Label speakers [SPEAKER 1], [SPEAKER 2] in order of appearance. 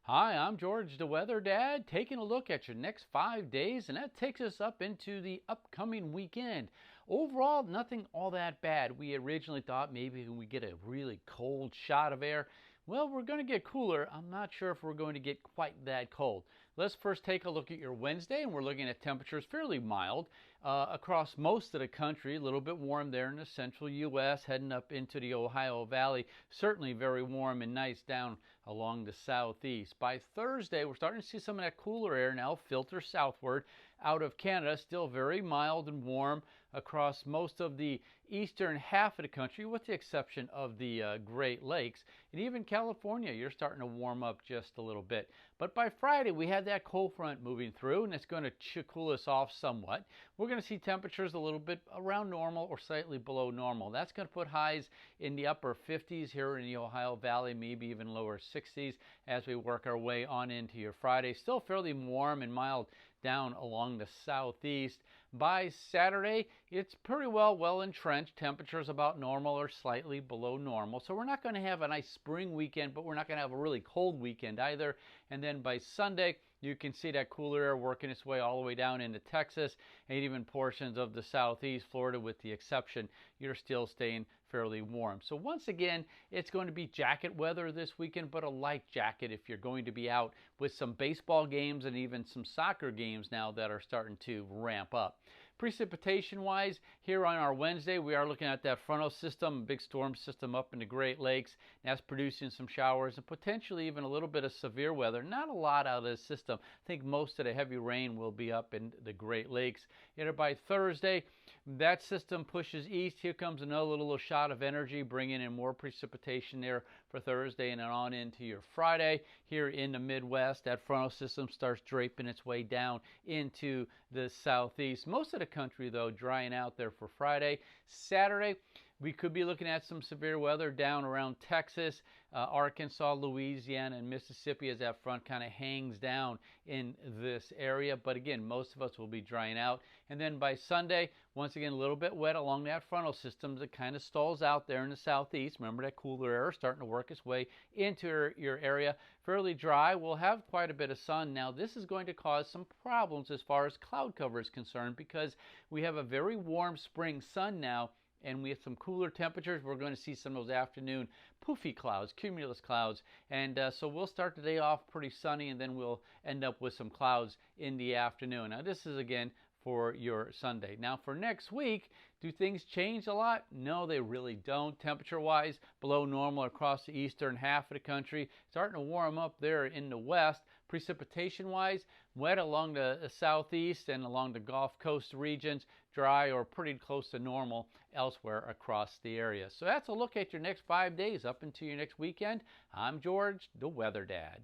[SPEAKER 1] Hi, I'm George the Weather Dad, taking a look at your next 5 days, and that takes us up into the upcoming weekend. Overall, nothing all that bad. We originally thought maybe we get a really cold shot of air. Well, we're going to get cooler. I'm not sure if we're going to get quite that cold. Let's first take a look at your Wednesday, and we're looking at temperatures fairly mild across most of the country. A little bit warm there in the central U.S., heading up into the Ohio Valley. Certainly very warm and nice down along the southeast. By Thursday, we're starting to see some of that cooler air now filter southward out of Canada. Still very mild and warm across most of the eastern half of the country, with the exception of the Great Lakes. And even California, you're starting to warm up just a little bit. But by Friday, we had that cold front moving through, and it's going to cool us off somewhat. We're going to see temperatures a little bit around normal or slightly below normal. That's going to put highs in the upper 50s here in the Ohio Valley, maybe even lower 60s as we work our way on into your Friday. Still fairly warm and mild down along the southeast. By Saturday, it's pretty well entrenched. Temperatures about normal or slightly below normal. So we're not going to have a nice spring weekend, but we're not going to have a really cold weekend either. And then by Sunday, you can see that cooler air working its way all the way down into Texas and even portions of the southeast, Florida with the exception. You're still staying fairly warm. So once again, it's going to be jacket weather this weekend, but a light jacket if you're going to be out, with some baseball games and even some soccer games now that are starting to ramp up. Precipitation wise, here on our Wednesday, we are looking at that frontal system, a big storm system up in the Great Lakes. That's producing some showers and potentially even a little bit of severe weather. Not a lot out of this system. I think most of the heavy rain will be up in the Great Lakes. By Thursday, that system pushes east. Here comes another little shot of energy, bringing in more precipitation there for Thursday and then on into your Friday. Here in the Midwest, that frontal system starts draping its way down into the southeast. Most of the country, though, drying out there for Friday. Saturday, we could be looking at some severe weather down around Texas, Arkansas, Louisiana, and Mississippi as that front kind of hangs down in this area. But again, most of us will be drying out. And then by Sunday, once again, a little bit wet along that frontal system that kind of stalls out there in the southeast. Remember that cooler air starting to work its way into your area. Fairly dry. We'll have quite a bit of sun. Now, this is going to cause some problems as far as cloud cover is concerned, because we have a very warm spring sun now, and we have some cooler temperatures. We're going to see some of those afternoon poofy clouds, cumulus clouds, and so we'll start the day off pretty sunny, and then we'll end up with some clouds in the afternoon. Now, this is again for your Sunday. Now, for next week, do things change a lot? No, they really don't. Temperature-wise, below normal across the eastern half of the country. Starting to warm up there in the west. Precipitation-wise, wet along the southeast and along the Gulf Coast regions. Dry or pretty close to normal elsewhere across the area. So that's a look at your next 5 days up into your next weekend. I'm George, the Weather Dad.